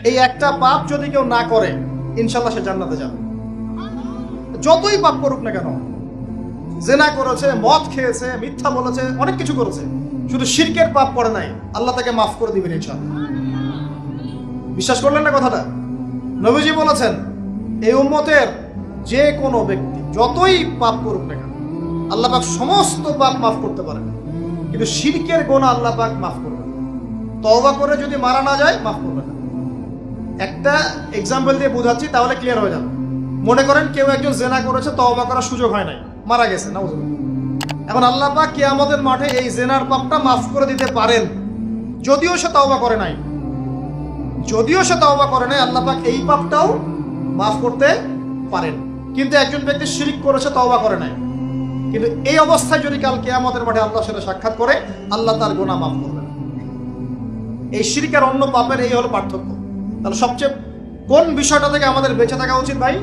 এই একটা পাপ যদি কেউ না করে ইনশাল্লাহ সে জান্নাতে যাবে। যতই পাপ করুক না কেন, জেনা করেছে, মদ খেয়েছে, মিথ্যা বলেছে, অনেক কিছু করেছে, শুধু শিরকের পাপ করে নাই, আল্লাহ তাকে মাফ করে দিবেন ইনশাআল্লাহ। বিশ্বাস করলেন না কথাটা? নবীজি বলেছেন এই উম্মতের যে কোনো ব্যক্তি যতই পাপ করুক না কেন আল্লাহ পাক সমস্ত পাপ মাফ করতে পারেন, কিন্তু শিরকের গুনাহ আল্লাহ পাক মাফ করবেন। তওবা করে যদি মারা না যায় মাফ করবেন না। একটা এক্সাম্পল দিয়ে বোঝাচ্ছি তাহলে ক্লিয়ার হয়ে যাবে। মনে করেন কেউ একজন জেনা করেছে, তওবা করার সুযোগ হয় নাই, মারা গেছে, নাউজুবিল্লাহ। এখন আল্লাহ পাক কিয়ামতের মাঠে এই জেনার পাপটা মাফ করে দিতে পারেন, যদিও সে তওবা করে নাই। আল্লাহ পাক এই পাপটাও মাফ করতে পারেন। কিন্তু একজন ব্যক্তি শিরক করেছে, তওবা করে নাই, কিন্তু এই অবস্থায় যদি কাল কিয়ামতের মাঠে আল্লাহর সাথে সাক্ষাৎ করে, আল্লাহ তার গুনাহ মাফ করবেন। এই শিরক আর অন্য পাপের এই হলো পার্থক্য। তাহলে সবচেয়ে কোন বিষয়টা থেকে আমাদের বেঁচে থাকা উচিত ভাই?